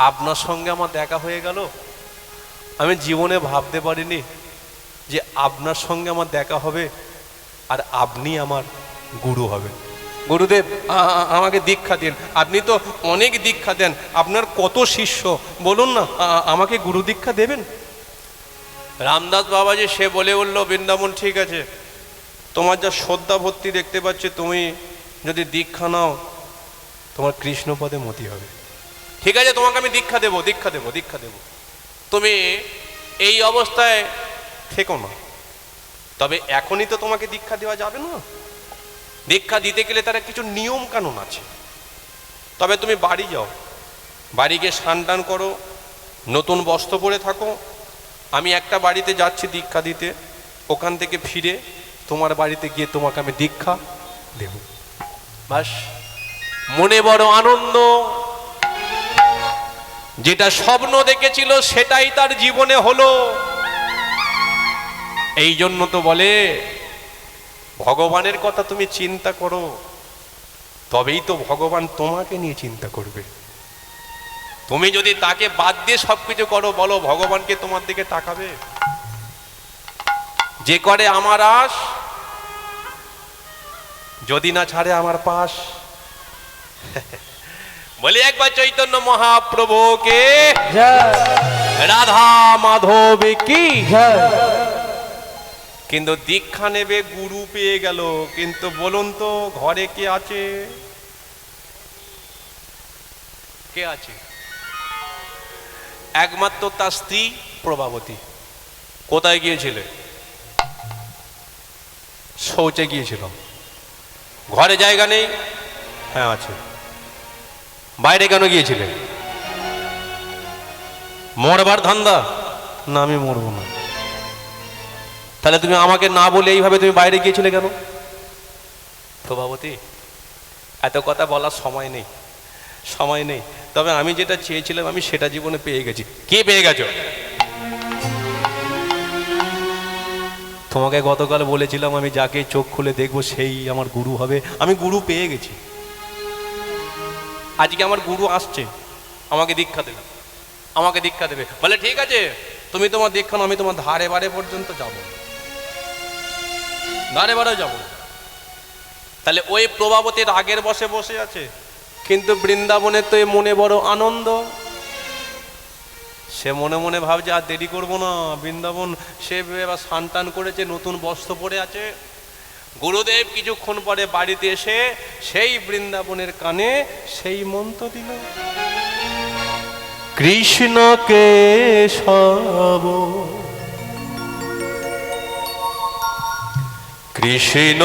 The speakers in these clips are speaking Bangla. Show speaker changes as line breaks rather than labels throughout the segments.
আপনার সঙ্গে আমার দেখা হয়ে গেল। আমি জীবনে ভাবতে পারিনি যে আপনার সঙ্গে আমার দেখা হবে আর আপনি আমার গুরু হবেন। গুরুদেব আমাকে দীক্ষা দিন। আপনি তো অনেক দীক্ষা দেন, আপনার কত শিষ্য, বলুন না আমাকে গুরু দীক্ষা দেবেন। রামদাস বাবাজি সে বলে উঠল, বৃন্দাবন ঠিক আছে, তোমার যা শ্রদ্ধা ভক্তি দেখতে পাচ্ছি, তুমি যদি দীক্ষা নাও তোমার কৃষ্ণপদে মতি হবে। ঠিক আছে, তোমাকে আমি দীক্ষা দেবো, দীক্ষা দেবো, দীক্ষা দেবো। তুমি এই অবস্থায় থেকো না, তবে এখনই তো তোমাকে দীক্ষা দেওয়া যাবে না। দীক্ষা দিতে গেলে তার কিছু নিয়ম কানুন আছে। তবে তুমি বাড়ি যাও, বাড়ি গিয়ে স্নান টান করো, নতুন বস্ত্র পরে থাকো। আমি একটা বাড়িতে যাচ্ছি দীক্ষা দিতে, ওখান থেকে ফিরে তোমার বাড়িতে গিয়ে তোমাকে আমি দীক্ষা দেব। বাস, মনে বড় আনন্দ। যেটা স্বপ্ন দেখেছিল সেটাই তার জীবনে হলো। এই জন্য তো বলে ভগবানের কথা তুমি চিন্তা করো, তবেই তো ভগবান তোমাকে নিয়ে চিন্তা করবে। তুমি যদি তাকে বাদ দিয়ে সবকিছু করো, বলো ভগবানকে তোমার দিকে তাকাবে? যে করে আমার আশ, যদি না ছাড়ে আমার পাশ। বলি একবার চৈতন্য মহাপ্রভুকে জয়, রাধা মাধব কি জয়। কিন্তু দীক্ষা নেবে, গুরু পেয়ে গেল, কিন্তু বলুন তো ঘরে কে আছে? কে আছে? একমাত্র তার স্ত্রী প্রভাবতী। কোথায় গিয়েছিলে? শৌচে গিয়েছিল। ঘরে জায়গা নেই? হ্যাঁ আছে। বাইরে কেন গিয়েছিলে? মরবার ধান্দা? না, আমি মরবো না। তাহলে তুমি আমাকে না বলে এইভাবে তুমি বাইরে গিয়েছিলে কেন? প্রভাবতী, এত কথা বলার সময় নেই, সময় নেই। তবে আমি যেটা চেয়েছিলাম আমি সেটা জীবনে পেয়ে গেছি। কি পেয়ে গেছো? তোমাকে গতকাল বলেছিলাম আমি যাকে চোখ খুলে দেখবো সেই আমার গুরু হবে। আমি গুরু পেয়ে গেছি। আজকে আমার গুরু আসছে, আমাকে দীক্ষা দেবে, আমাকে দীক্ষা দেবে। বলে ঠিক আছে, তুমি তোমার দীক্ষা নাও, আমি তোমার ধারে বারে পর্যন্ত যাবো, ধারে বারে যাবো। তাহলে ওই প্রভাবতীর আগের বসে বসে আছে, কিন্তু বৃন্দাবনের তো মনে বড় আনন্দ। সে মনে মনে ভাবছে আর দেরি করবো না, বৃন্দাবন। সে এবার স্নান টান করেছে, নতুন বস্ত্র পরে আছে। গুরুদেব কিছুক্ষণ পরে বাড়িতে এসে সেই বৃন্দাবনের কানে সেই মন্ত্র দিল, কৃষ্ণ কেশব কৃষ্ণ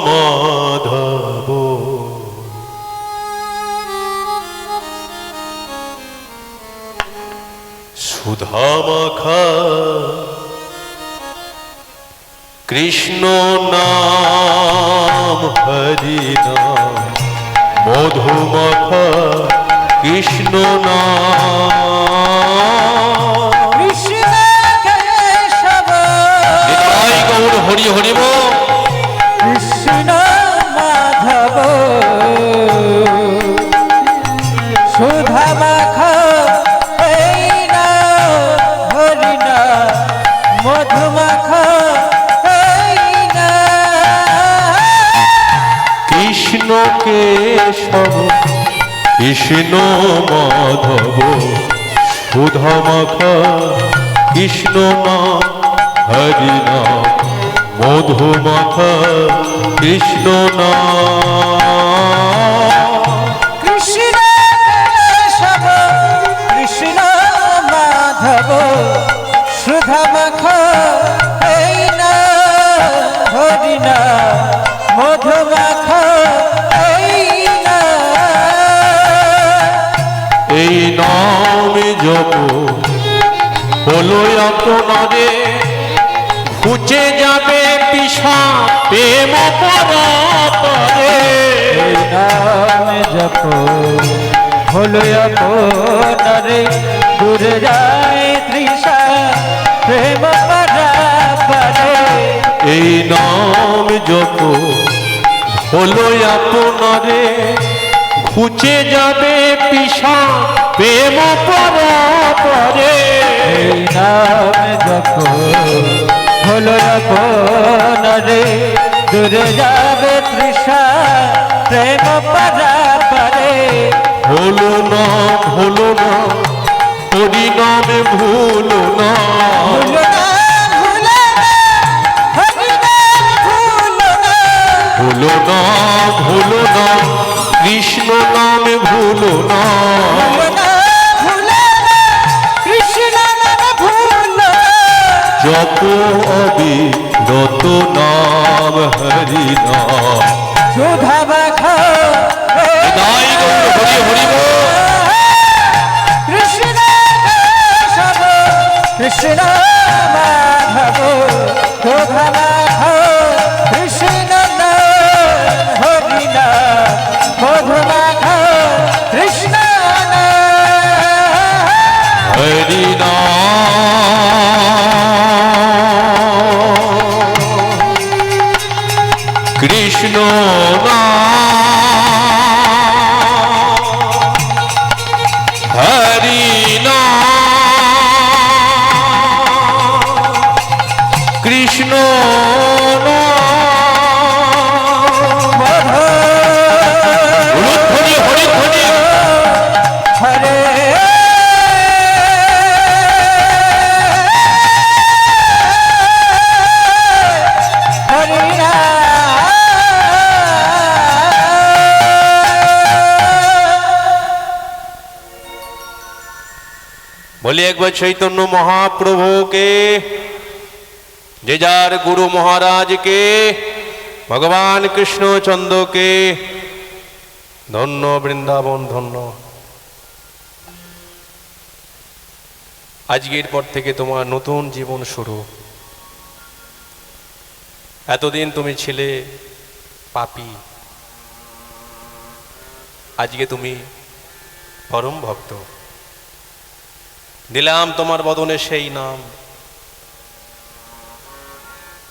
মাধব সুধা মাখা কৃষ্ণ নাম হরি নাম মধু মাখা কৃষ্ণ নাম কৃষ্ণ কেশব নিতাই গৌর হরি হরি বল কৃষ্ণ মাধব সুধা মাখা হরি নাম মধু মাখা কৃষ্ণ কেশব কৃষ্ণ মাধব সুধা মাখা কৃষ্ণ নাম হরি নাম মধু মাখা কৃষ্ণ নাম কৃষ্ণ কেশব কৃষ্ণ মাধব সুধা মাখা হরি নাম মধু মাখা এই নাম জপ হলো আপনারে ঘুচে যাবে পিছা প্রেম পরাপরে। এই নাম জপ হলো আপনারে দূরে যায় তৃষা প্রেম পরাপরে। এই নাম জপ হলো আপনারে ঘুচে যাবে
পিসা প্রেম পরে
এই নাম জপ হলো আপন রে দূরে যাবে তৃষা প্রেম পারে
হলো না হরি নামে ভুলো না ভুলো না কৃষ্ণ নামে ভুলো না জপ অবিরত নাম হরি নাম
সুধা মাখা
হরি হরি
কৃষ্ণ সব কৃষ্ণ মাধব সুধা মাখা কৃষ্ণ হরি না মধু মাখা কৃষ্ণ
হরি কৃষ্ণ হরি কৃষ্ণ
হরে
বলি একবার চৈতন্য মহাপ্রভুকে, যে যার গুরু মহারাজকে, ভগবান কৃষ্ণচন্দ্রকে, ধন্য বৃন্দাবন ধন্য। আজকের পর থেকে তোমার নতুন জীবন শুরু। এতদিন তুমি ছিলে পাপী, আজকে তুমি পরম ভক্ত। দিলাম তোমার বদনে সেই নাম,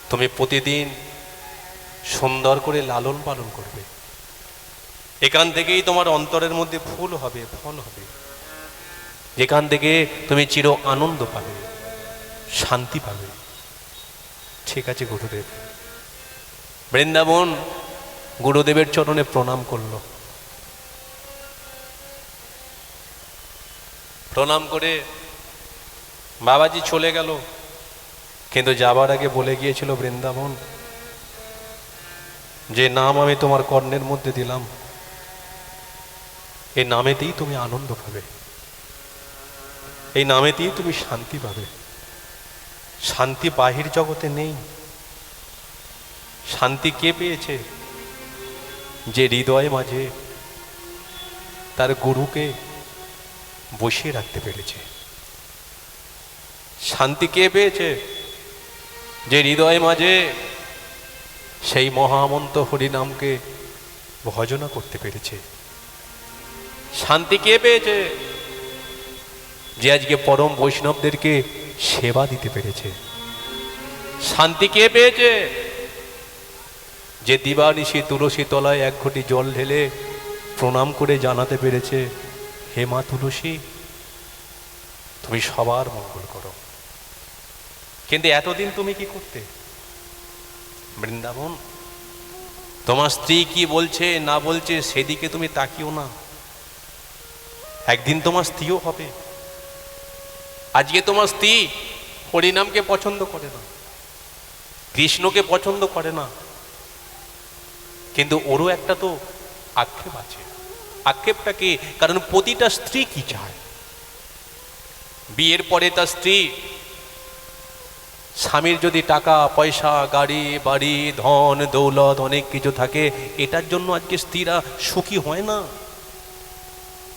তুমি প্রতিদিন সুন্দর করে লালন পালন করবে। এখান থেকেই তোমার অন্তরের মধ্যে ফুল হবে, ফল হবে, যেখান থেকে তুমি চির আনন্দ পাবে, শান্তি পাবে। ঠিক আছে গুরুদেব। বৃন্দাবন গুরুদেবের চরণে প্রণাম করল। প্রণাম করে বাবাজি চলে গেল, কিন্তু যাবার আগে বলে গিয়েছিল, বৃন্দাবন, যে নাম আমি তোমার কর্ণের মধ্যে দিলাম, এই নামেতেই তুমি আনন্দ পাবে, এই নামেতেই তুমি শান্তি পাবে। শান্তি বাহির জগতে নেই। শান্তি কে পেয়েছে? যে হৃদয় মাঝে তার গুরুকে বসিয়ে রাখতে পেরেছে। শান্তি কে পেয়েছে? যে হৃদয় মাঝে সেই মহামন্ত্র হরিনামকে ভজনা করতে পেরেছে। শান্তি কে পেয়েছে? যে আজকে পরম বৈষ্ণবদেরকে সেবা দিতে পেরেছে। শান্তি কে পেয়েছে? যে দিবানিশি তুলসী তলায় এক ঘটি জল ঢেলে প্রণাম করে জানাতে পেরেছে, হে মা তুলসী, তুমি সবার মঙ্গল করো। কিন্তু এতদিন তুমি কি করতে? বৃন্দাবন, তোমার স্ত্রী কি বলছে না বলছে সেদিকে তুমি তাকিও না। একদিন তোমার স্ত্রীও হবে। আজকে তোমার স্ত্রী হরিনামকে পছন্দ করে না, কৃষ্ণকে পছন্দ করে না, কিন্তু ওরও একটা তো আক্ষেপ আছে। আক্ষেপটা কি? কারণ প্রতিটা স্ত্রী কি চায়? বিয়ের পরে তার স্ত্রী, স্বামীর যদি টাকা পয়সা, গাড়ি বাড়ি, ধন দৌলত অনেক কিছু থাকে, এটার জন্য আজকে স্ত্রীরা সুখী হয় না।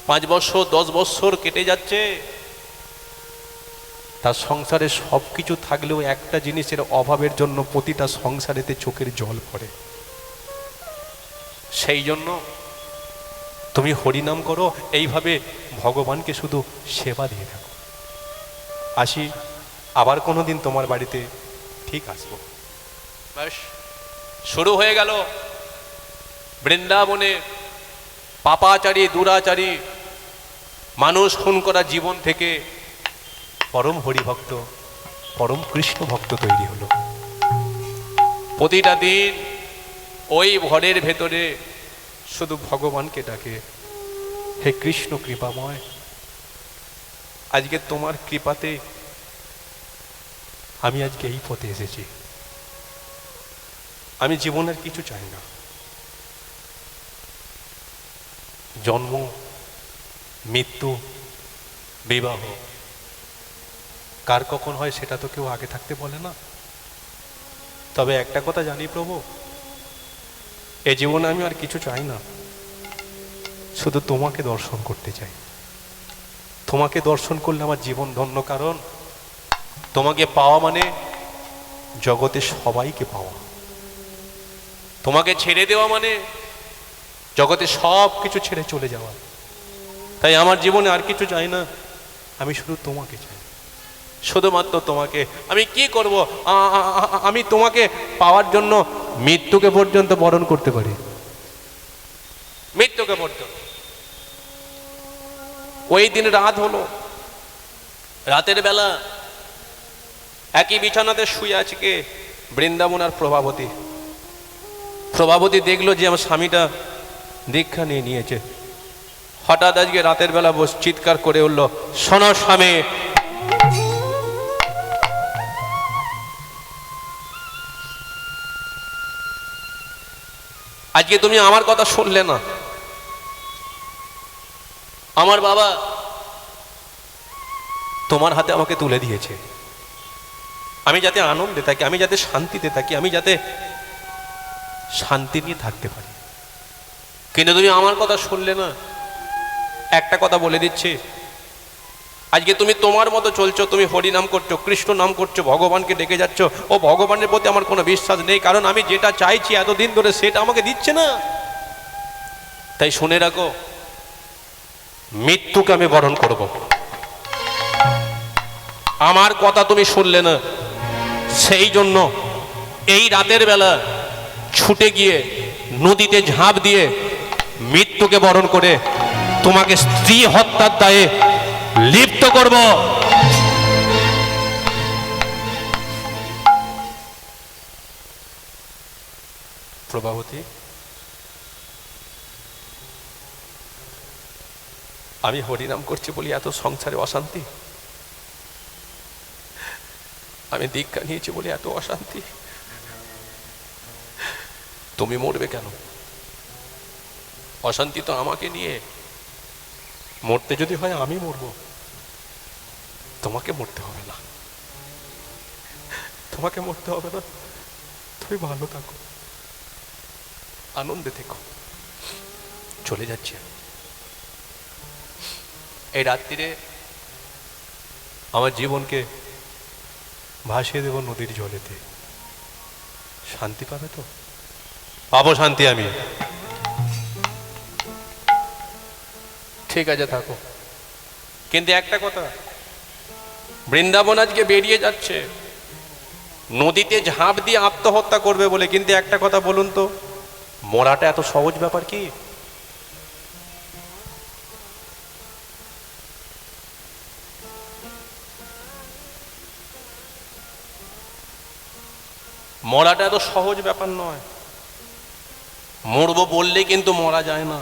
5 বছর 10 বছর কেটে যাচ্ছে, তার সংসারে সব কিছু থাকলেও একটা জিনিসের অভাবের জন্য প্রতিটা সংসারেতে চোখের জল পড়ে। সেই জন্য তুমি হরিনাম করো, এইভাবে ভগবানকে শুধু সেবা দিয়ে থাকো। আসি, আবার কোনোদিন তোমার বাড়িতে ঠিক আসবো। ব্যাস, শুরু হয়ে গেল বৃন্দাবনে পাপাচারী দুরাচারী মানুষ খুন করা জীবন থেকে পরম হরিভক্ত, পরম কৃষ্ণ ভক্ত তৈরি হলো। প্রতিটা দিন ওই ঘরের ভেতরে শুধু ভগবানকে ডাকে, হে কৃষ্ণ কৃপাময়, আজকে তোমার কৃপাতে আমি আজকে এই পথে এসেছি। আমি জীবনের কিছু চাই না। জন্ম, মৃত্যু, বিবাহ কার কখন হয় সেটা তো কেউ আগে থাকতে বলে না। তবে একটা কথা জানি প্রভু, এ জীবনে আমি আর কিছু চাই না, শুধু তোমাকে দর্শন করতে চাই। তোমাকে দর্শন করলে আমার জীবন ধন্য, কারণ তোমাকে পাওয়া মানে জগতে সবাইকে পাওয়া। তোমাকে ছেড়ে দেওয়া মানে জগতে সব কিছু ছেড়ে চলে যাওয়া। তাই আমার জীবনে আর কিছু চাই না, আমি শুধু তোমাকে চাই, শুধুমাত্র তোমাকে। আমি কি করব? আমি তোমাকে পাওয়ার জন্য মৃত্যুকে পর্যন্ত বরণ করতে পারি, মৃত্যুকে পর্যন্ত। ওই দিন রাত হলো, রাতের বেলা একই বিছানাতে শুয়ে আছে কে? বৃন্দাবন আর প্রভাবতী। প্রভাবতী দেখলো যে আমার স্বামীটা দীক্ষা নিয়ে নিয়েছে। হঠাৎ আজকে রাতের বেলা চিৎকার করে উঠল, শোনো স্বামী, আজকে তুমি আমার কথা শুনলে না। আমার বাবা তোমার হাতে আমাকে তুলে দিয়েছে, আমি যাতে আনন্দে থাকি, আমি যাতে শান্তিতে থাকি, আমি যাতে শান্তি নিয়ে থাকতে পারি। কিন্তু তুমি আমার কথা শুনলে না। একটা কথা বলে দিচ্ছি, আজকে তুমি তোমার মতো চলছো, তুমি হরি নাম করছো, কৃষ্ণ নাম করছো, ভগবানকে ডেকে যাচ্ছ। ও ভগবানের প্রতি আমার কোনো বিশ্বাস নেই, কারণ আমি যেটা চাইছি এতদিন ধরে সেটা আমাকে দিচ্ছে না। তাই শুনে রাখো, মৃত্যুকে আমি বরণ করব। আমার কথা তুমি শুনলে না, সেই জন্য এই রাতের বেলা ছুটে গিয়ে নদীতে ঝাঁপ দিয়ে মৃত্যুকে বরণ করে তোমাকে স্ত্রী হত্যার দায়ে লিপ্ত করব। প্রভাবতী, আমি হরিনাম করছি বলি এত সংসারে অশান্তি, আমি দীক্ষা নিয়েছি বলে এত অশান্তি। তুমি মরবে কেন? অশান্তি তো আমাকে নিয়ে। মরতে যদি হয় আমি মরবো, তোমাকে মরতে হবে না, তোমাকে মরতে হবে না। তুমি ভালো থাকো, আনন্দে থেকো। চলে যাচ্ছে এই রাত্রিরে, আমার জীবনকে ভাসিয়ে দেব নদীর জলেতে। শান্তি পাবে তো? পাবো শান্তি আমি। ঠিক আছে, থাকো। কিন্তু একটা কথা, বৃন্দাবন আজকে বেরিয়ে যাচ্ছে নদীতে ঝাঁপ দিয়ে আত্মহত্যা করবে বলে, কিন্তু একটা কথা বলুন তো, মরাটা এত সহজ ব্যাপার কি? মরাটা এত সহজ ব্যাপার নয়। মরবো বললে কিন্তু মরা যায় না।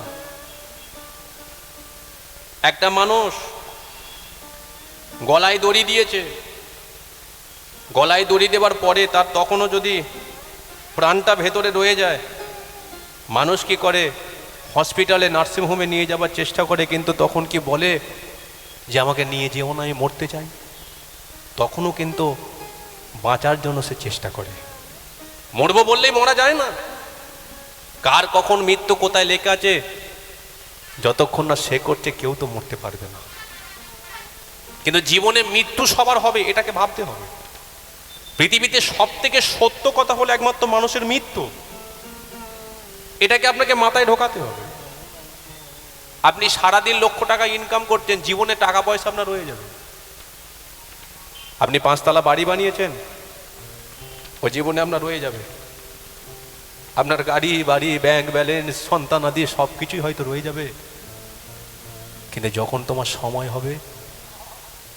একটা মানুষ গলায় দড়ি দিয়েছে, গলায় দড়ি দেওয়ার পরে তার তখনও যদি প্রাণটা ভেতরে রয়ে যায়, মানুষ কি করে? হসপিটালে, নার্সিংহোমে নিয়ে যাবার চেষ্টা করে, কিন্তু তখন কি বলে যে আমাকে নিয়ে যেও না, আমি মরতে চাই। তখনও কিন্তু বাঁচার জন্য সে চেষ্টা করে। মরবো বললেই মরা যায় না। কার কখন মৃত্যু কোথায় লেখা আছে, যতক্ষণ না সে করছে কেউ তো মরতে পারবে না। কিন্তু জীবনে মৃত্যু সবার হবে, এটাকে ভাবতে হবে। পৃথিবীতে সব থেকে সত্য কথা হলো একমাত্র মানুষের মৃত্যু। এটাকে আপনাকে মাথায় ঢোকাতে হবে। আপনি সারাদিন লক্ষ টাকা ইনকাম করছেন, জীবনে টাকা পয়সা আপনার রয়ে যাবে। আপনি 5 তলা বাড়ি বানিয়েছেন, ও জীবনে আপনার রয়ে যাবে। আপনার গাড়ি বাড়ি, ব্যাংক ব্যালেন্স, সন্তান আদি সব কিছুই হয়তো রয়ে যাবে, কিন্তু যখন তোমার সময় হবে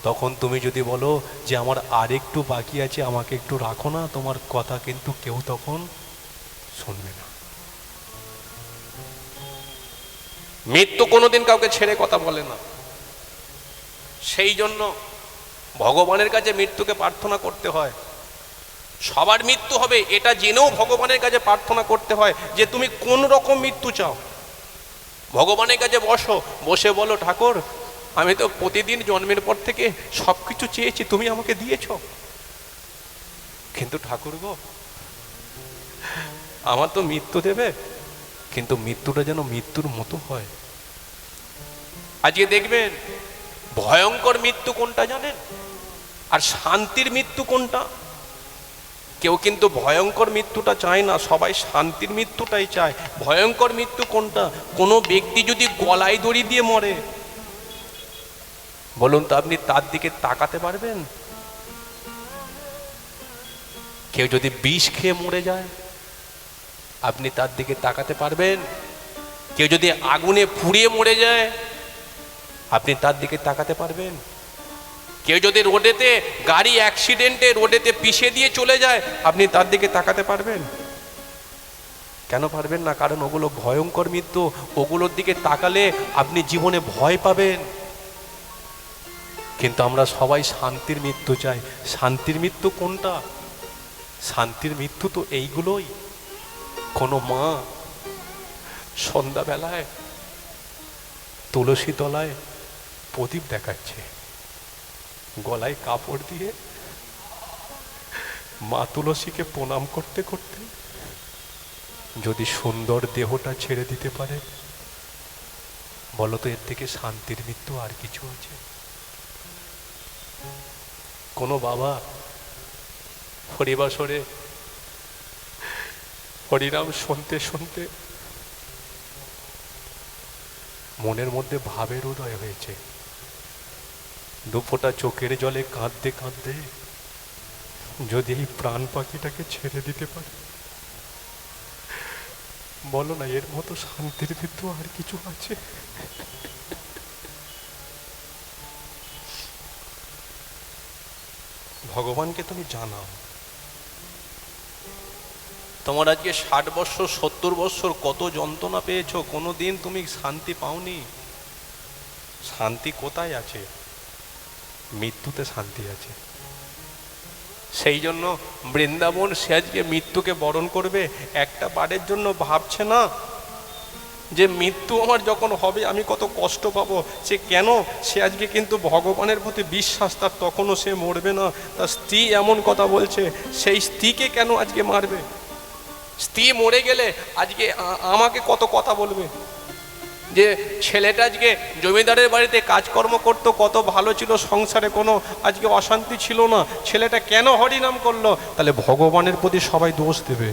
তখন তুমি যদি বলো যে আমার আর একটু বাকি আছে, আমাকে একটু রাখো না, তোমার কথা কিন্তু কেউ তখন শুনবে না। মৃত্যু কোনোদিন কাউকে ছেড়ে কথা বলে না। সেই জন্য ভগবানের কাছে মৃত্যুকে প্রার্থনা করতে হয়। সবার মৃত্যু হবে এটা জেনেও ভগবানের কাছে প্রার্থনা করতে হয় যে তুমি কোন রকম মৃত্যু চাও। ভগবানের কাছে বসে বলো, ঠাকুর আমি তো প্রতিদিন জন্মের পর থেকে সব কিছু চেয়েছি, তুমি আমাকে দিয়েছ, কিন্তু ঠাকুর গো আমার তো মৃত্যু দেবে, কিন্তু মৃত্যুটা যেন মৃত্যুর মতো হয়। আজকে দেখবেন ভয়ঙ্কর মৃত্যু কোনটা জানেন, আর শান্তির মৃত্যু কোনটা? কেউ কিন্তু ভয়ঙ্কর মৃত্যুটা চায় না, সবাই শান্তির মৃত্যুটাই চায়। ভয়ঙ্কর মৃত্যু কোনটা? কোনো ব্যক্তি যদি গলায় দড়ি দিয়ে মরে, বলুন তো আপনি তার দিকে তাকাতে পারবেন? কেউ যদি বিষ খেয়ে মরে যায়, আপনি তার দিকে তাকাতে পারবেন? কেউ যদি আগুনে পুড়িয়ে মরে যায়, আপনি তার দিকে তাকাতে পারবেন? কেউ যদি রোডেতে গাড়ি অ্যাক্সিডেন্টে রোডেতে পিষে দিয়ে চলে যায়, আপনি তার দিকে তাকাতে পারবেন? কেন পারবেন না? কারণ ওগুলো ভয়ঙ্কর মৃত্যু। ওগুলোর দিকে তাকালে আপনি জীবনে ভয় পাবেন। কিন্তু আমরা সবাই শান্তির মৃত্যু চাই। শান্তির মৃত্যু কোনটা? শান্তির মৃত্যু তো এইগুলোই। কোনো মা সন্ধ্যাবেলায় তুলসী তলায় প্রদীপ দেখাচ্ছে, গলায় কাপড় দিয়ে মা তুলসীকে প্রণাম করতে করতে যদি সুন্দর দেহটা ছেড়ে দিতে পারে, বলতো এর থেকে শান্তির মৃত্যু আর কিছু আছে? কোনো বাবা হরিবাসরে হরিনাম শুনতে শুনতে মনের মধ্যে ভাবের উদয় হয়েছে, দুফোঁটা চোখের জলে কাঁদতে কাঁদতে যদি এই প্রাণ পাখিটাকে ছেড়ে দিতে পারে, বলো না এর মতো শান্তির মৃত্যু আর কিছু আছে? ভগবানকে তুমি জানাও। তোমার আজকে 60 বৎসর 70 বৎসর কত যন্ত্রণা পেয়েছো, কোনোদিন তুমি শান্তি পাওনি। শান্তি কোথায় আছে? মৃত্যুতে শান্তি আছে। সেই জন্য বৃন্দাবন সে আজকে মৃত্যুকে বরণ করবে, একটা বারের জন্য ভাবছে না যে মৃত্যু আমার যখন হবে আমি কত কষ্ট পাবো। সে কেন? সে আজকে কিন্তু ভগবানের প্রতি বিশ্বাস তার, তখনও সে মরবে না। তার স্ত্রী এমন কথা বলছে, সেই স্ত্রীকে কেন আজকে মারবে? স্ত্রী মরে গেলে আজকে আমাকে কত কথা বলবে যে ছেলেটা আজকে জমিদারের বাড়িতে কাজকর্ম করতো, কত ভালো ছিল, সংসারে কোনো আজকে অশান্তি ছিল না, ছেলেটা কেন হরিনাম করলো? তাহলে ভগবানের প্রতি সবাই দোষ দেবে।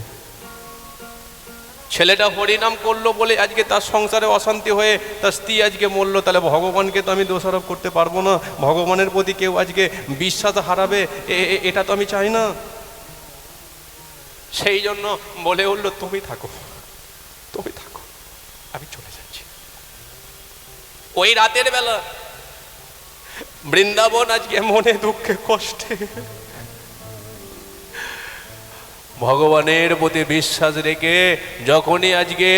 ছেলেটা হরিনাম করলো বলে আজকে তার সংসারে অশান্তি হয়ে তার স্ত্রী আজকে মরলো, তাহলে ভগবানকে তো আমি দোষারোপ করতে পারবো না। ভগবানের প্রতি কেউ আজকে বিশ্বাস হারাবে, এটা তো আমি চাই না। সেই জন্য বলে উঠলো, তুমি থাকো, তুমি থাকো, আমি চলে যাচ্ছি। ওই রাতের বেলা বৃন্দাবন আজকে মনে দুঃখে কষ্টে ভগবানের প্রতি বিশ্বাস রেখে যখনই আজকে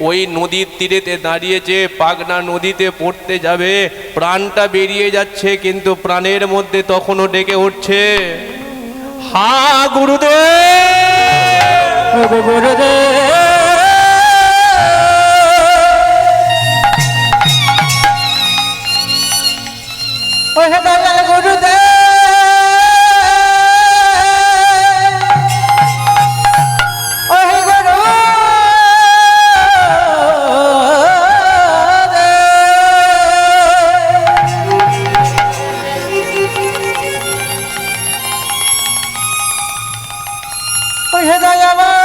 ওই নদীর তীরেতে দাঁড়িয়েছে, পাগনা নদীতে পড়তে যাবে, প্রাণটা বেরিয়ে যাচ্ছে, কিন্তু প্রাণের মধ্যে তখনও ডেকে উঠছে, হা গুরুদেব,
গুরুদেব, ওহে দয়াল গুরুদেব, ওহে গুরুদেব, ওহে দয়াময়,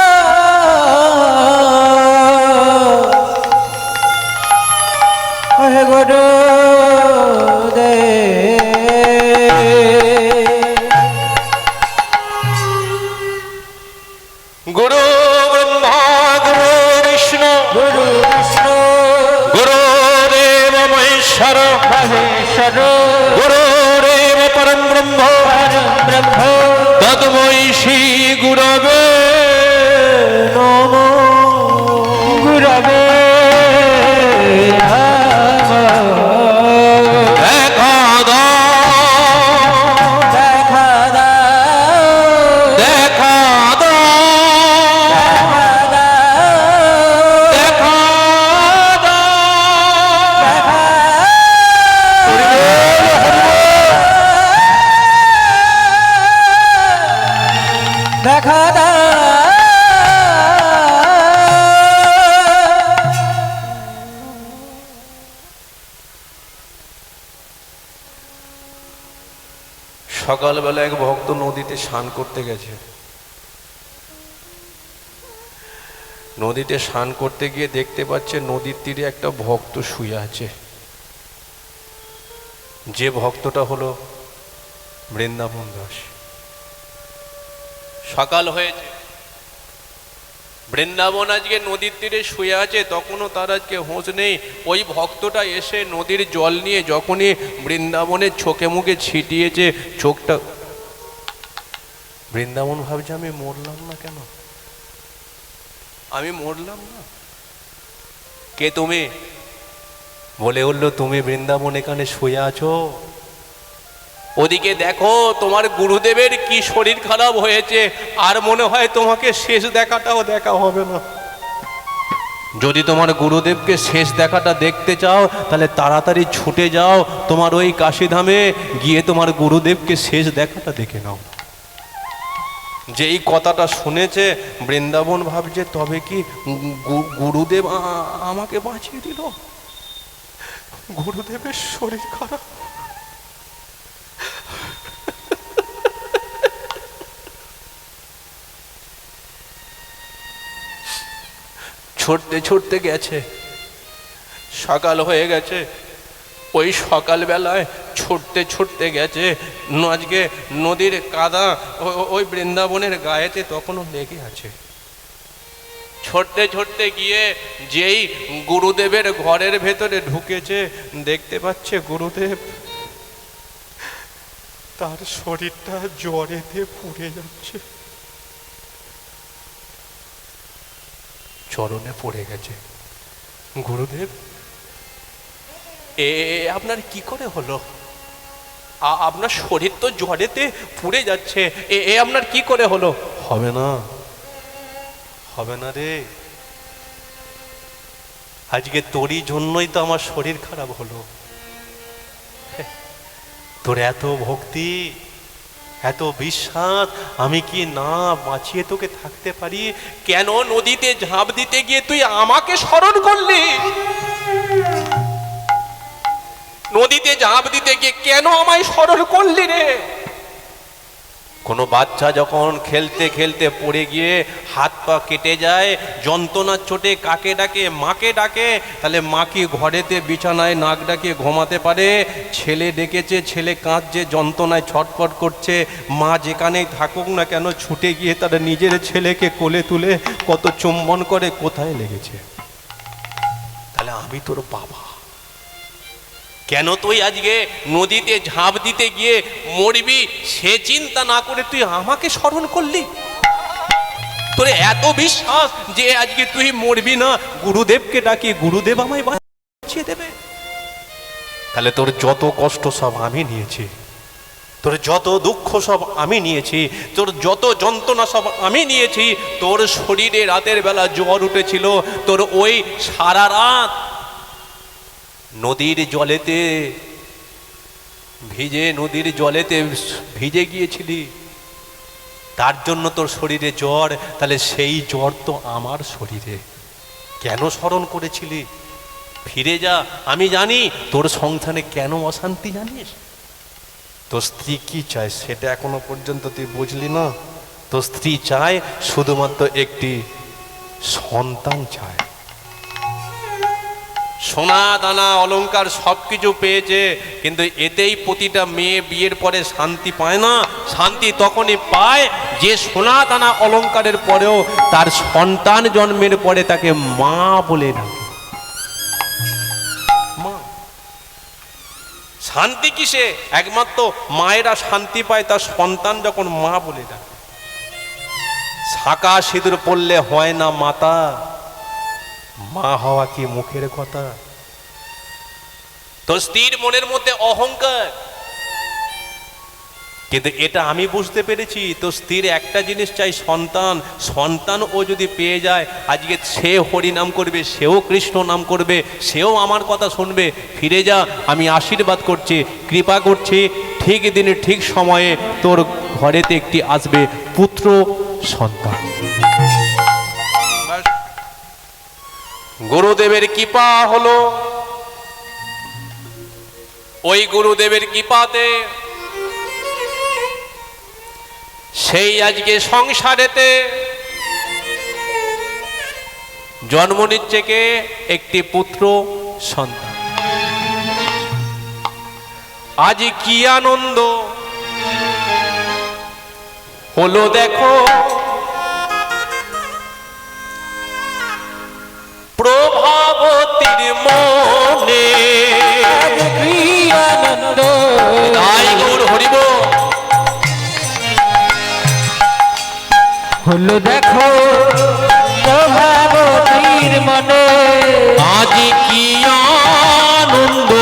ওহে গুরুদেব।
পরম ব্রহ্ম
ব্রহ্ম
তদ্মৈ শ্রী গুরবে নমঃ।
গুরবে
দেখা দাও,
দেখা দাও
দেখা দাও, দেখা
দেখা দাও
সকালবেলা এক ভক্ত নদীতে স্নান করতে গেছে। নদীতে স্নান করতে গিয়ে দেখতে পাচ্ছে নদীর তীরে একটা ভক্ত শুয়ে আছে। যে ভক্তটা হলো বৃন্দাবন দাস। সকাল হয়েছে, বৃন্দাবন আজকে নদীর তীরে শুয়ে আছে, তখনও তার আজকে হোঁশ নেই। ওই ভক্তটা এসে নদীর জল নিয়ে যখনই বৃন্দাবনের চোখে মুখে ছিটিয়েছে, চোখটা বৃন্দাবন ভাবছে আমি মরলাম না কেন, আমি মরলাম না। কে তুমি? বলে উঠল, তুমি বৃন্দাবন এখানে শুয়ে আছো। ওদিকে দেখো তোমার গুরুদেবের কি শরীর খারাপ হয়েছে, আর মনে হয় তোমাকে শেষ দেখাটাও দেখা হবে না। যদি তোমার গুরুদেবকে শেষ দেখাটা দেখতে চাও তাহলে তাড়াতাড়ি ছুটে যাও তোমার ওই কাশীধামে, গিয়ে তোমার গুরুদেবকে শেষ দেখাটা দেখে নাও। যেই কথাটা শুনেছে বৃন্দাবন ভাবছে তবে কি গুরুদেব আমাকে বাঁচিয়ে দিল? গুরুদেবের শরীর খারাপ। ছুটতে ছুটতে গেছে, সকাল হয়ে গেছে। ওই সকালবেলায় ছুটতে ছুটতে গেছে, আজকে নদীর কাদা ওই বৃন্দাবনের গায়েতে তখনও লেগে আছে। ছুটতে ছুটতে গিয়ে যেই গুরুদেবের ঘরের ভেতরে ঢুকেছে, দেখতে পাচ্ছে গুরুদেব তার শরীরটা জ্বরেতে পুড়ে যাচ্ছে, চরণে পড়ে গেছে। গুরুদেব, আপনার কি করে হলো? আপনার শরীর তো জ্বরেতে পুড়ে যাচ্ছে, আপনার কি করে হলো? হবে না, হবে না রে, আজকে তোরই জন্যই তো আমার শরীর খারাপ হলো। তোর এত ভক্তি, এত বিশ্বাস, আমি কি না বাঁচিয়ে তোকে থাকতে পারি? কেন নদীতে ঝাঁপ দিতে গিয়ে তুই আমাকে স্মরণ করলি? নদীতে ঝাঁপ দিতে গিয়ে কেন আমায় স্মরণ করলি রে? কোনো বাচ্চা যখন খেলতে খেলতে পড়ে গিয়ে হাত পা কেটে যায়, যন্ত্রণার চোটে কাকে ডাকে? মাকে ডাকে। তাহলে মা কি ঘরেতে বিছানায় নাক ডাকিয়ে ঘুমাতে পারে? ছেলে ডেকেছে, ছেলে কাঁদছে, যন্ত্রণায় ছটফট করছে, মা যেখানেই থাকুক না কেন ছুটে গিয়ে তারা নিজের ছেলেকে কোলে তুলে কত চুম্বন করে, কোথায় লেগেছে? তাহলে আমি তোর বাবা, কেন তুই আজকে নদীতে ঝাঁপ দিতে গিয়ে মরবি সে চিন্তা না করে তুই আমাকে স্মরণ করলি? তোর এত বিশ্বাস যে আজকে তুই মরবি না, গুরুদেবকে ডাকি, গুরুদেব আমায় বাঁচিয়ে দেবে। তাহলে তোর যত কষ্ট সব আমি নিয়েছি, তোর যত দুঃখ সব আমি নিয়েছি, তোর যত যন্ত্রণা সব আমি নিয়েছি। তোর শরীরে রাতের বেলা জ্বর উঠেছিল, তোর ওই সারা রাত নদীর জলেতে ভিজে গিয়েছিলি, তার জন্য তোর শরীরে জ্বর। তাহলে সেই জ্বর তো আমার শরীরে, কেন স্মরণ করেছিলি? ফিরে যা। আমি জানি তোর সংসারে কেন অশান্তি, জানিস? তোর স্ত্রী কি চায় সেটা এখনো পর্যন্ত তুই বুঝলি না। তোর স্ত্রী চায় শুধুমাত্র একটি সন্তান চায়। সোনা দানা অলংকার সবকিছু পেয়েছে, কিন্তু এতেই প্রতিটা মেয়ে বিয়ের পরে শান্তি পায় না। শান্তি তখনই পায় যে সোনা দানা অলংকারের পরেও তার সন্তান জন্মের পরে তাকে মা বলে ডাকে। মা, শান্তি কিসে? একমাত্র মায়েরা শান্তি পায় তার সন্তান যখন মা বলে ডাকে। শাঁকা সিঁদুর পড়লে হয় না মাতা, মা হওয়া কি মুখের কথা? তো স্ত্রীর মনের মধ্যে অহংকার, কিন্তু এটা আমি বুঝতে পেরেছি তো স্ত্রীর একটা জিনিস চাই, সন্তান। সন্তান ও যদি পেয়ে যায়, আজকে সে হরি নাম করবে, সেও কৃষ্ণ নাম করবে, সেও আমার কথা শুনবে। ফিরে যা, আমি আশীর্বাদ করছি, কৃপা করছি, ঠিক দিনে ঠিক সময়ে তোর ঘরেতে একটি আসবে পুত্র সন্তান। গুরুদেবের কৃপা হলো, ওই গুরুদেবের কৃপাতে সেই আজকে সংসারেতে জন্ম নিচ্ছে কে? একটি পুত্র সন্তান। আজ কি আনন্দ হলো দেখো, প্রভাবতীর মনে।
কি আনন্দ
তাই গৌর হরিব
হলো দেখো প্রভাবতীর মনে।
আজ কি আনন্দ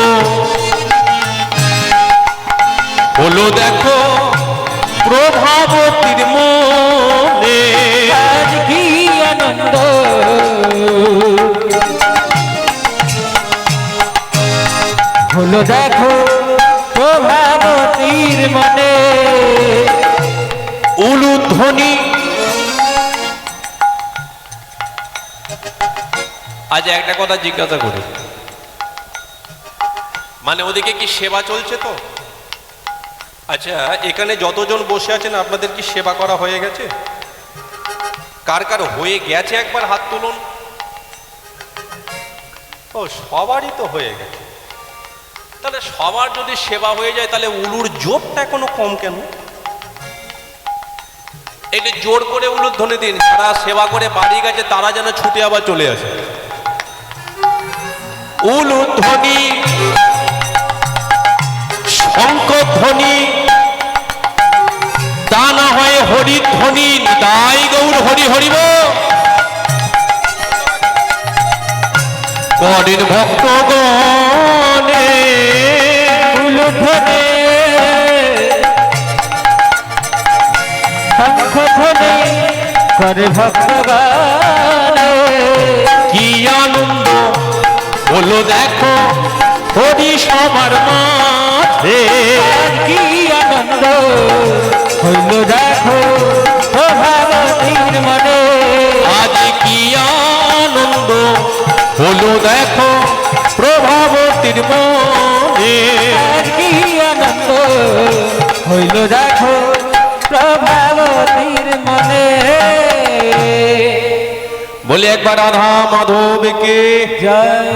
হলো দেখো প্রভাবতীর মনে।
আজ কি আনন্দ হলো দেখো প্রভাবতীর মনে।
উলুধ্বনি
আজ একটা কথা জিজ্ঞাসা করি, মানে ওদিকে কি সেবা চলছে তো? আচ্ছা, এখানে যতজন বসে আছেন আপনাদের কি সেবা করা হয়ে গেছে? কার কার হয়ে গেছে একবার হাত তুলুন। ও, সবারই তো হয়ে গেছে। তাহলে সবার যদি সেবা হয়ে যায়, তাহলে উলুর জোরটা এখনো কম কেন? একটু জোর করে উলুধ্বনি দিন, যারা সেবা করে বাড়ি গেছে তারা যেন ছুটে আবার চলে আসে।
উলুধ্বনি শঙ্খধ্বনি, তা না হয় হরিধ্বনি। তাই গৌর হরি হরিব করেন ভক্তগণে।
উলুধ্বনি শঙ্খধ্বনি করে ভক্তগণ।
কি আনন্দ হলো দেখো হরি সবার মাঝে।
কি আনন্দ হইল দেখো প্রভাবতীর মনে।
আজ কি আনন্দ হলো দেখো প্রভাবতীর মনে।
কি আনন্দ হইল দেখো প্রভাবতীর মনে।
বলে একবার রাধা মাধবকে,
জয়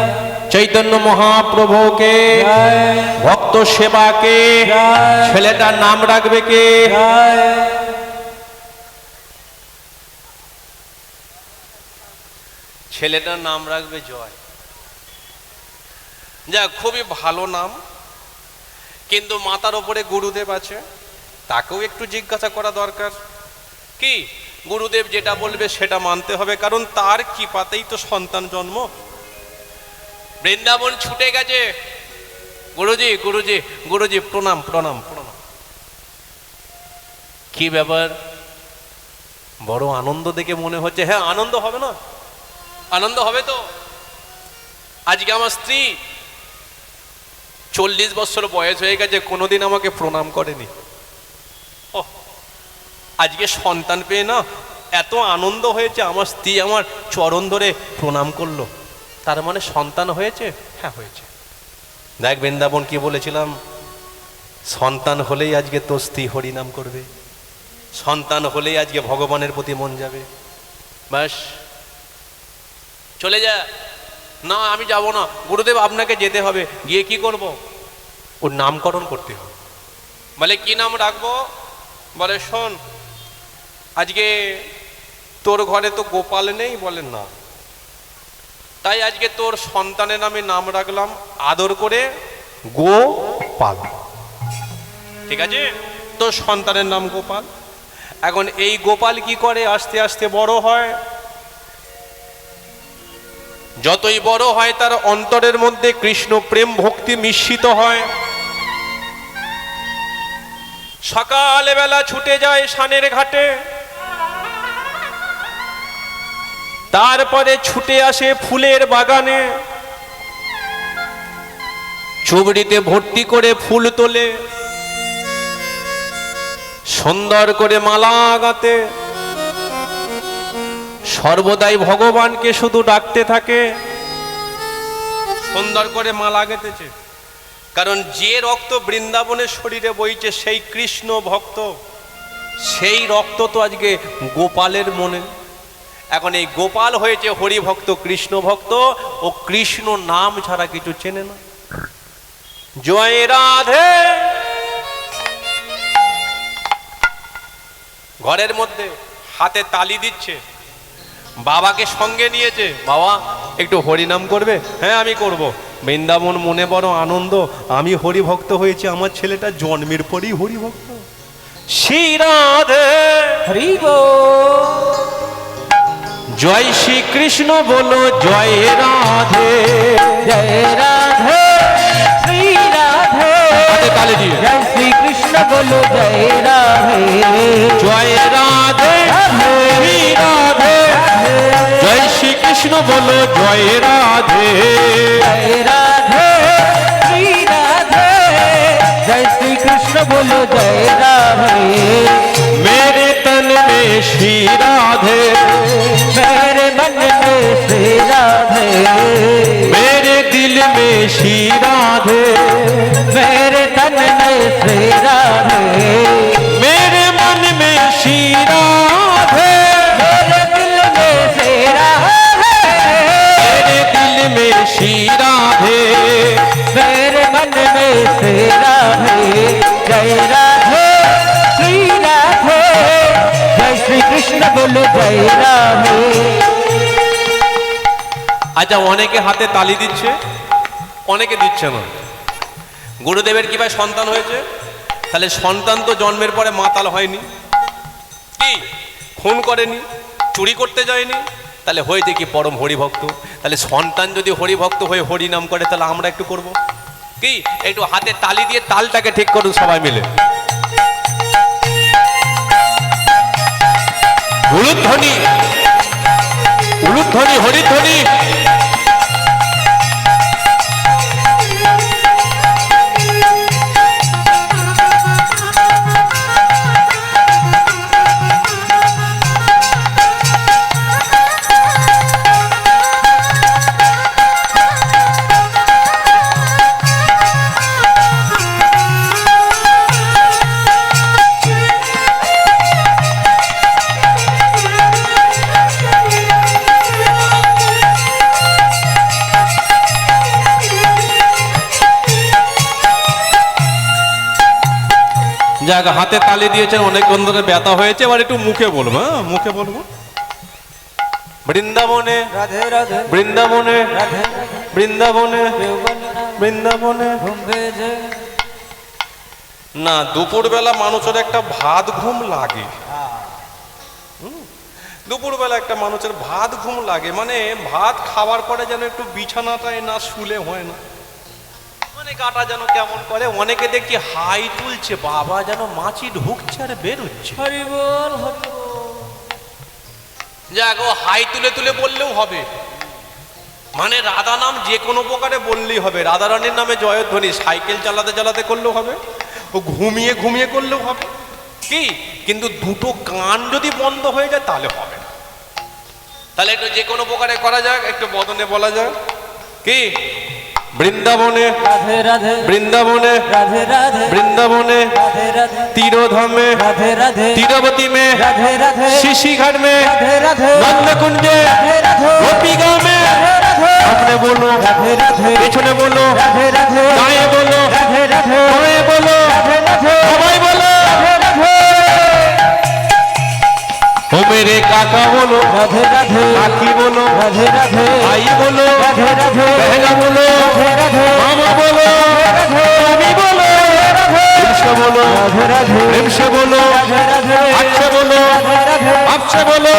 চৈতন্য মহাপ্রভুকে,
জয়
ভক্ত সেবাকে,
জয়
ছেলেটার নাম রাখবে কে?
জয়।
ছেলেটার নাম রাখবে জয়। যা, খুবই ভালো নাম, কিন্তু মাথার ওপরে গুরুদেব আছে, তাকেও একটু জিজ্ঞাসা করা দরকার। কি গুরুদেব যেটা বলবে সেটা মানতে হবে, কারণ তার কৃপাতেই তো সন্তান জন্ম। বৃন্দাবন ছুটে গেছে, গুরুজি গুরুজি গুরুজি প্রণাম প্রণাম প্রণাম। কি ব্যাপার, বড় আনন্দ দেখে মনে হচ্ছে। হ্যাঁ, আনন্দ হবে না? আনন্দ হবে তো। আজকে আমার স্ত্রী 40 বছর বয়স হয়ে গেছে, কোনোদিন আমাকে প্রণাম করেনি। ও, আজকে সন্তান পেয়ে না এত আনন্দ হয়েছে, আমার স্ত্রী আমার চরণ ধরে প্রণাম করলো। তার মানে সন্তান হয়েছে? হ্যাঁ, হয়েছে। দেখ বৃন্দাবন, কি বলেছিলাম, সন্তান হলেই আজকে তোর স্ত্রী হরিনাম করবে, সন্তান হলেই আজকে ভগবানের প্রতি মন যাবে। ব্যাস, চলে যা। না, আমি যাব না গুরুদেব, আপনাকে যেতে হবে। গিয়ে কি করব? ওর নামকরণ করতে হবে। বলে কি নাম রাখবো? বলে শোন, আজকে তোর ঘরে তো গোপাল নেই। বলেন না, তাই আজকে তোর সন্তানের নামে নাম রাখলাম আদর করে গোপাল। ঠিক আছে, তো সন্তানের নাম গোপাল। এখন এই গোপাল কি করে, আস্তে আস্তে বড় হয়। যতই বড় হয় তার অন্তরের মধ্যে কৃষ্ণ প্রেম ভক্তি মিশ্রিত হয়। সকালবেলা ছুটে যায় সানের ঘাটে, তারপরে ছুটে আসে ফুলের বাগানে, চুবড়িতে ভর্তি করে ফুল তোলে, সুন্দর করে মালা গাঁথে, সর্বদাই ভগবানকে শুধু ডাকতে থাকে। সুন্দর করে মালা গেঁথেছে, কারণ যে রক্ত বৃন্দাবনের শরীরে বইছে সেই কৃষ্ণ ভক্ত, সেই রক্ত তো আজকে গোপালের মনে। এখন এই গোপাল হয়েছে হরি ভক্ত, কৃষ্ণ ভক্ত, ও কৃষ্ণ নাম ছাড়া কিছু চেনে না। জয় রাধে। ঘরের মধ্যে হাতে তালি দিচ্ছে, বাবাকে সঙ্গে নিয়েছে। বাবা একটু হরিনাম করবে? হ্যাঁ আমি করব। বৃন্দাবন মনে বড় আনন্দ, আমি হরিভক্ত হয়েছি, আমার ছেলেটা জন্মের পরই হরিভক্ত। শ্রী রাধে,
হরি বল।
জয় শ্রী কৃষ্ণ বলো, জয় রাধে।
জয় রাধে শ্রী রাধে,
তালে দিয়ে
জয় শ্রী কৃষ্ণ বলো, জয় রাধে।
জয় রাধে শ্রী রাধে, জয় শ্রী কৃষ্ণ বলো, জয় রাধে।
জয় রাধে শ্রী রাধে, জয় শ্রী কৃষ্ণ বলো, জয় রাধে।
मेरे तन में श्री राधे,
मेरे मन में श्री राधे,
मेरे दिल में श्री राधे,
मेरे तन में श्री राधे,
मेरे मन में श्री राधे,
मेरे दिल में श्री राधे,
मेरे दिल में श्री राधे,
मेरे मन में श्री राधे। जय राधे श्री राधे, जय श्री कृष्ण बोलो, जय राधे।
আচ্ছা, অনেকে হাতে তালি দিচ্ছে, অনেকে দিচ্ছে না। গুরুদেবের কি ভাই সন্তান হয়েছে? তাহলে সন্তান তো জন্মের পরে মাতাল হয়নি, কি খুন করেনি, চুরি করতে যায়নি, তাহলে হয়েছে কি পরম হরিভক্ত। তাহলে সন্তান যদি হরিভক্ত হয়ে হরি নাম করে, তাহলে আমরা একটু করব কি, একটু হাতে তালি দিয়ে তালটাকে ঠিক করুন সবাই মিলে। উলুধ্বনি, উলুধ্বনি, হরিধ্বনি। যাক, হাতে তালি দিয়েছেন, অনেক বন্ধুদের ব্যথা হয়েছে, এবার একটু মুখে বলবো। হ্যাঁ মুখে বলবো। বৃন্দাবনে
राधे राधे
বৃন্দাবনে
राधे
বৃন্দাবনে বৃন্দাবনে। না, দুপুরবেলা মানুষের একটা ভাত ঘুম লাগে। দুপুরবেলা একটা মানুষের ভাত ঘুম লাগে, মানে ভাত খাওয়ার পরে যেন একটু বিছানাটায় না শুলে হয় না, মানে কাটা যেন কেমন করে। অনেকে দেখি হাই তুলছে, বাবা যেন মাছি ঢুকছে আর বেরোচ্ছে।
हरि बोल हरि बोल।
যাক, ও হাই তুলে তুলে বললেও হবে, মানে রাধা নাম যে কোনো প্রকারে বললেই হবে। রাধারানীর নামে জয়ধ্বনি সাইকেল চালাতে চালাতে করলেও হবে, ও ঘুমিয়ে ঘুমিয়ে করলেও হবে, কি কিন্তু দুটো কান যদি বন্ধ হয়ে যায় তাহলে হবে না। তাহলে একটু যে কোনো প্রকারে করা যাক, একটু বদনে বলা যাক কি, বৃন্দাবনে
राधे राधे
বৃন্দাবনে
राधे राधे
বৃন্দাবনে
राधे राधे
तीरोधामे
राधे राधे
तीरवती में
राधे राधे
शिशि घाट में
राधे राधे
नंद कुंजे
राधे राधे
गोपीगांव में सामने बोलो
राधे राधे
पिछने बोलो
राधे राधे
दाएं बोलो
राधे राधे
बाएं बोलो
राधे राधे
सबाई बोलो
राधे राधे
ओ मेरे काका बोलो
राधे राधे
काकी बोलो
राधे राधे
भाई बोलो
राधे राधे
बहना बोलो
राधे राधे
मामा बोलो
राधे
मम्मी बोलो
রাধে রাধে
প্রেম সে বলো,
রাধে রাধে
হাত সে বলো,
রাধে
হাত সে বলো,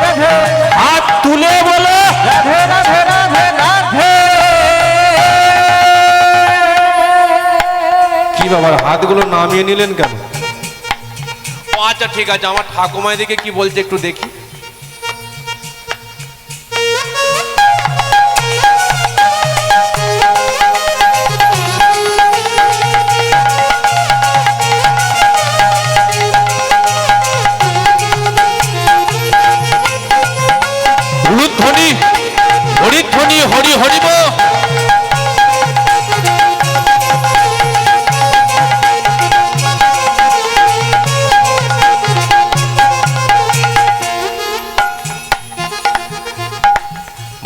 রাধে
হাত তুলে বলো।
রাধে রাধে রাধে রাধে।
কি বাবার হাতগুলো নামিয়ে নিলেন কেন? ও আচ্ছা ঠিক আছে, আমার ঠাকুমায় দিকে কি বলছে একটু দেখি।
উলুধ্বনি, হরিধ্বনি, হরি হরিব।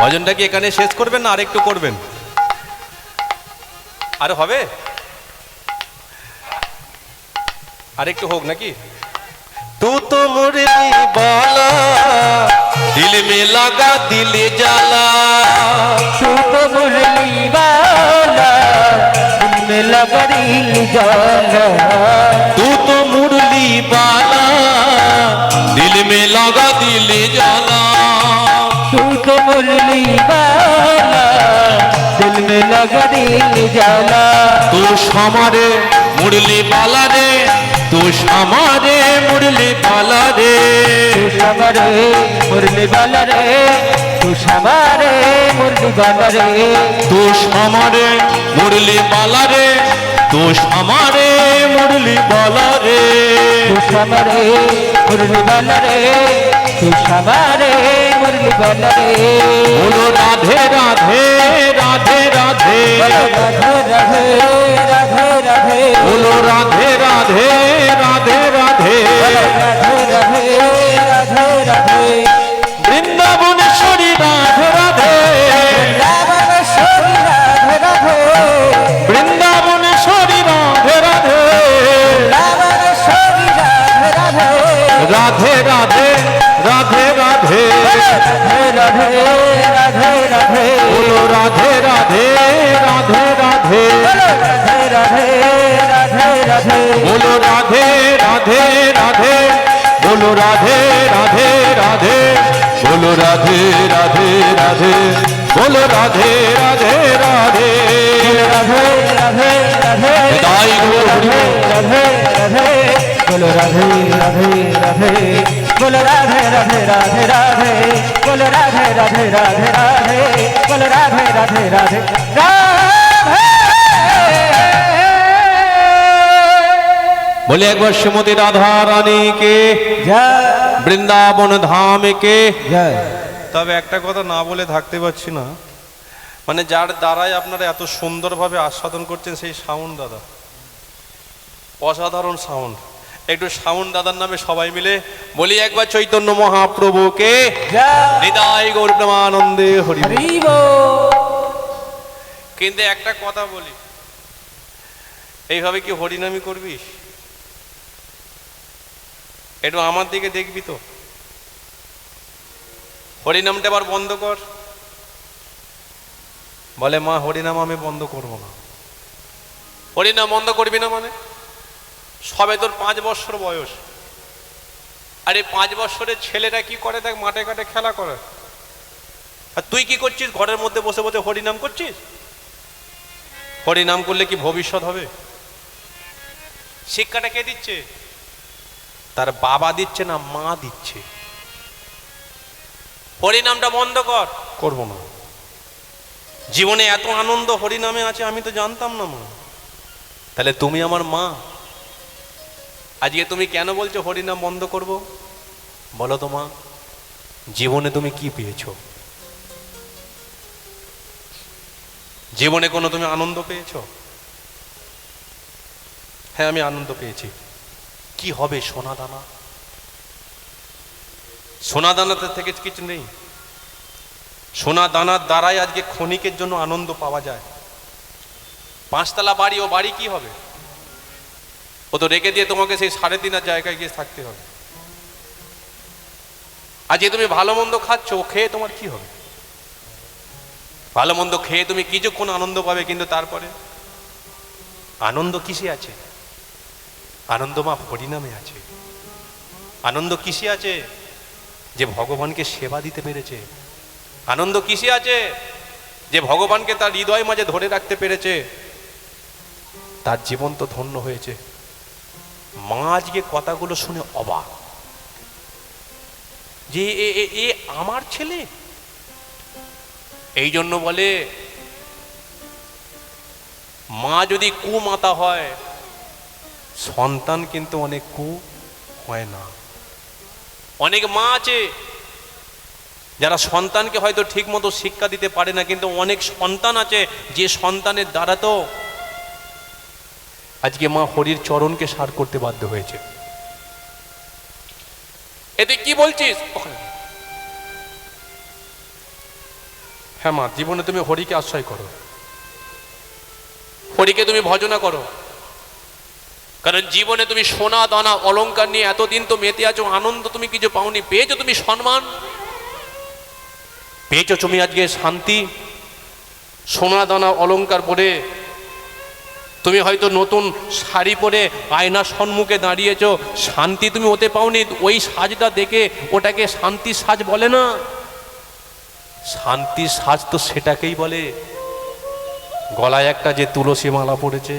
ভজনটা কি এখানে শেষ করবেন না আরেকটু করবেন? আর হবে আরেকটু হোক নাকি? তু তো মুরলি বালা
দিল মে লাগা দিলে জ্বালা,
तू तो मुरली वाला दिल में लगा दिल जाला।
तू तो मुरली बाला दिल में लगा दिले জ্বালা।
तू तो मुरली वाला दिल में लगा दिल जाला।
तू हमारे मुरली बाला रे, तू हमारे मुरली बाला रे,
तू हमारे मुरली वाला रे, तू हमारे मुरली वाला रे,
तू हमारे मुरली बाला रे, तू हमारे मुरली बाला रे।
तू हमारे मुरली वाला रे, तू हमारे मुरली वाला रे।
बोलो राधे राधे राधे राधे,
राधे राधे राधे राधे,
बोलो राधे राधे राधे राधे।
राधे राधे राधे राधे।
বৃন্দাবনেশ্বরী রাধে রাধে,
रावणेश्वरी राधे राधे,
বৃন্দাবনেশ্বরী রাধে রাধে,
रावणेश्वरी राधे राधे,
রাধে রাধে রাধে রাধে।
राधे राधे राधे राधे,
बोलो राधे राधे राधे राधे,
राधे राधे राधे राधे,
बोलो राधे राधे राधे, बोलो राधे राधे राधे, बोलो राधे राधे राधे, बोलो राधे राधे राधे।
राधे राधे राधे
निताई गौर हरि बोल।
राधे राधे, बोलो राधे राधे राधे, बोलो राधे राधे राधे राधे, बोलो राधे राधे राधे राधे, बोलो राधे राधे राधे राधे।
बोले एक बार श्रीमती राधा रानी के,
जय
বৃন্দাবন ধাম কে।
जय।
তবে একটা কথা না বলে থাকতে পারছি না, মানে যার দ্বারাই আপনারা এত সুন্দরভাবে আস্বাদন করছেন সেই সাউন্ড দাদা, অসাধারণ সাউন্ড। একটু সাউন্ড দাদার নামে সবাই মিলে বলি একবার চৈতন্য মহাপ্রভুকে
जय
নিতাই গৌর প্রেমানন্দে হরি বল।
हरि बोल।
কিন্তু একটা কথা বলি, এইভাবে কি হরিনামি করবিস? একটু আমার দিকে দেখবি তো, হরিনামটা আবার বন্ধ কর। বলে মা হরিনাম আমি বন্ধ করব না। হরিনাম বন্ধ করবি না মানে? সবে তোর 5 বছর বয়স, আর এই 5 বছরের ছেলেটা কি করে দেখ, মাঠে ঘাটে খেলা করে, আর তুই কি করছিস? ঘরের মধ্যে বসে বসে হরিনাম করছিস। হরিনাম করলে কি ভবিষ্যৎ হবে? শিক্ষাটা কে দিচ্ছে? তার বাবা দিচ্ছে না মা দিচ্ছে। হরিনামটা বন্ধ কর। করব না। জীবনে এত আনন্দ হরিনামে আছে আমি তো জানতাম না মা। তাহলে তুমি আমার মা, আজকে তুমি কেন বলছো হরিনাম বন্ধ করব? বলো তো মা, জীবনে তুমি কি পেয়েছো? জীবনে কোনো তুমি আনন্দ পেয়েছো? হ্যাঁ আমি আনন্দ পেয়েছি। কি হবে? সোনা দানা। সোনা দানাতে থেকে কিছু নেই। সোনা দানার দ্বারাই আজকে ক্ষণিকের জন্য আনন্দ পাওয়া যায়। 5 তলা বাড়ি, ও বাড়ি কি হবে? ও তো রেখে দিয়ে তোমাকে সেই 3.5 জায়গায় গিয়ে থাকতে হবে। আজকে তুমি ভালো মন্দ খাচ্ছ, ও খেয়ে তোমার কি হবে? ভালো মন্দ খেয়ে তুমি কিছুক্ষণ আনন্দ পাবে, কিন্তু তারপরে আনন্দ কিসে আছে? আনন্দ মা হরিনামে আছে। আনন্দ কিসে আছে? যে ভগবানকে সেবা দিতে পেরেছে। আনন্দ কিসে আছে? যে ভগবানকে তার হৃদয় মাঝে ধরে রাখতে পেরেছে। তার জীবন তো ধন্য হয়েছে। মা আজকে কথাগুলো শুনে অবাক, যে এ আমার ছেলে। এই জন্য বলে মা যদি কুমাতা হয়, সন্তান কিন্তু অনেক কু হয় না। অনেক মা আছে যারা সন্তানকে হয়তো ঠিক মতো শিক্ষা দিতে পারে না, কিন্তু অনেক সন্তান আছে যে সন্তানের দ্বারা তো আজকে মা হরির চরণকে সার করতে বাধ্য হয়েছে। এতে কি বলছিস? হ্যাঁ মা, জীবনে তুমি হরিকে আশ্রয় করো, হরিকে তুমি ভজনা করো। কারণ জীবনে তুমি সোনা দানা অলংকার নিয়ে এতদিন তো মেতে আছো, আনন্দ তুমি কিছু পাওনি। পেয়েছো তুমি সম্মান, পেয়েছো তুমি আজকে শান্তি। সোনা দানা অলংকার পরে তুমি হয়তো নতুন শাড়ি পরে আয়নার সম্মুখে দাঁড়িয়েছো, শান্তি তুমি ওতে পাওনি। ওই সাজটা দেখে ওটাকে শান্তির সাজ বলে না। শান্তির সাজ তো সেটাকেই বলে, গলায় একটা যে তুলসী মালা পড়েছে,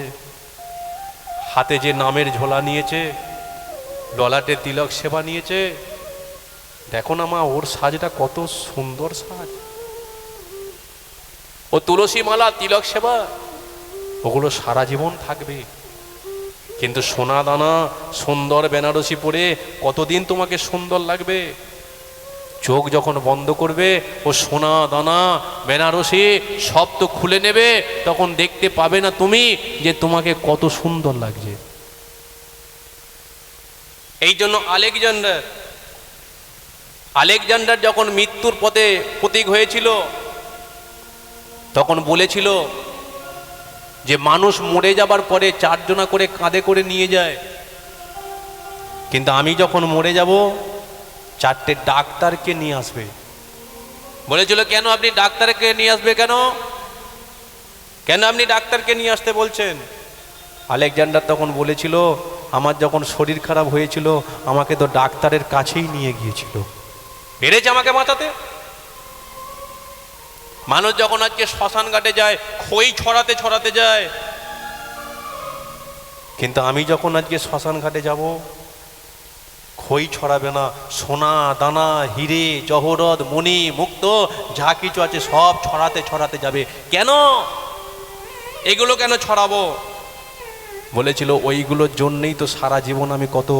হাতে যে নামের ঝোলা নিয়েছে, ললাটে তিলক সেবা নিয়েছে। দেখো না মা, ওর সাজটা কত সুন্দর সাজ। ও তুলসী মালা, তিলক সেবা, ওগুলো সারা জীবন থাকবে। কিন্তু সোনা দানা সুন্দর বেনারসি পরে কতদিন তোমাকে সুন্দর লাগবে? চোখ যখন বন্ধ করবে, ও সোনা দানা বেনারসি সব তো খুলে নেবে, তখন দেখতে পাবে না তুমি যে তোমাকে কত সুন্দর লাগছে। এই জন্য আলেকজান্ডার যখন মৃত্যুর পথে প্রতীক হয়েছিল, তখন বলেছিল যে মানুষ মরে যাবার পরে 4 জনা করে কাঁধে করে নিয়ে যায়, কিন্তু আমি যখন মরে যাব 4টে ডাক্তারকে নিয়ে আসবে। বলেছিল, কেন আপনি ডাক্তারকে নিয়ে আসবে? কেন কেন আপনি ডাক্তারকে নিয়ে আসতে বলছেন? আলেকজান্ডার তখন বলেছিল, আমার যখন শরীর খারাপ হয়েছিল আমাকে তো ডাক্তারের কাছেই নিয়ে গিয়েছিল, পেরেছে আমাকে বাঁচাতে। মানুষ যখন আজকে শ্মশান ঘাটে যায়, খই ছড়াতে ছড়াতে যায়, কিন্তু আমি যখন আজকে শ্মশান ঘাটে যাব, খই ছড়াবে না, সোনা দানা হিরে জহরত মণি মুক্ত যা কিছু আছে সব ছড়াতে ছড়াতে যাবে। কেন এগুলো কেন ছড়াবো? বলেছিল, ওইগুলোর জন্যই তো সারা জীবন আমি কত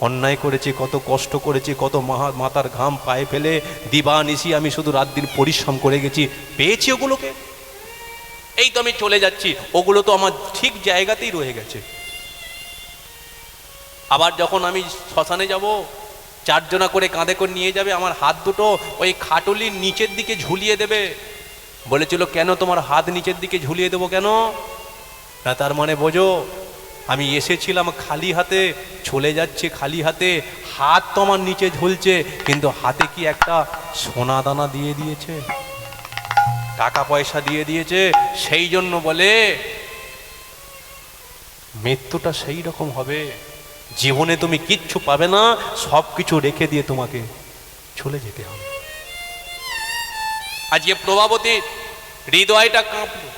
অন্যায় করেছি, কত কষ্ট করেছি, কত মাথার ঘাম পায়ে ফেলে দিবানিশি আমি শুধু রাত দিন পরিশ্রম করে গেছি, পেয়েছি ওগুলোকে। এই তো আমি চলে যাচ্ছি, ওগুলো তো আমার ঠিক জায়গাতেই রয়ে গেছে। আবার যখন আমি শ্মশানে যাব, 4 জনা করে কাঁধে করে নিয়ে যাবে, আমার হাত দুটো ওই খাটুলির নিচের দিকে ঝুলিয়ে দেবে। বলেছিল, কেন তোমার হাত নিচের দিকে ঝুলিয়ে দেবো কেন? না, তার মানে বোঝো, আমি এসেছিলাম খালি হাতে, চলে যাচ্ছে খালি হাতে। হাত তো আমার নিচে ঝুলছে, কিন্তু হাতে কি একটা সোনা দানা দিয়ে দিয়েছে, টাকা পয়সা দিয়ে দিয়েছে। সেই জন্য বলে মৃত্যুটা সেই রকম হবে। জীবনে তুমি কিচ্ছু পাবে না, সব কিছু রেখে দিয়ে তোমাকে চলে যেতে হবে। আজকে প্রভাবতীর হৃদয়টা কাঁপলো,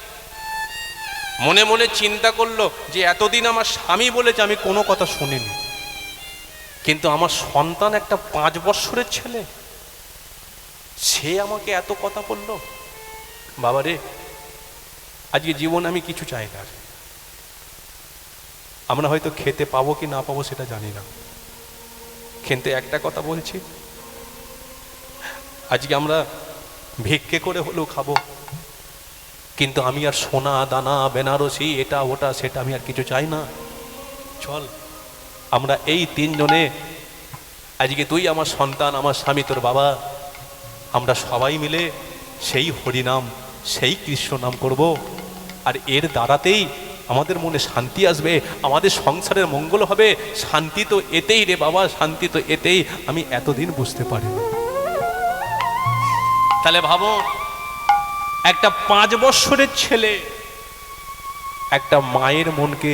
মনে মনে চিন্তা করলো যে এতদিন আমার স্বামী বলেছে আমি কোনো কথা শুনিনি, কিন্তু আমার সন্তান একটা 5 বৎসরের ছেলে, সে আমাকে এত কথা বললো। বাবা রে, আজকে জীবনে আমি কিছু চাই না। আমরা হয়তো খেতে পাবো কি না পাবো সেটা জানি না, কিন্তু একটা কথা বলছি, আজকে আমরা ভিক্ষে করে হলেও খাবো, কিন্তু আমি আর সোনা দানা বেনারসি এটা ওটা সেটা আমি আর কিছু চাই না। চল আমরা এই 3 জনে, আজকে তুই আমার সন্তান, আমার স্বামী তোর বাবা, আমরা সবাই মিলে সেই হরিনাম, সেই কৃষ্ণ নাম করব, আর এর দ্বারাতেই আমাদের মনে শান্তি আসবে, আমাদের সংসারের মঙ্গল হবে। শান্তি তো এতেই রে বাবা, শান্তি তো এতেই। আমি এতদিন বুঝতে পারি। তাহলে ভাবো, একটা 5 বৎসরের ছেলে একটা মায়ের মনকে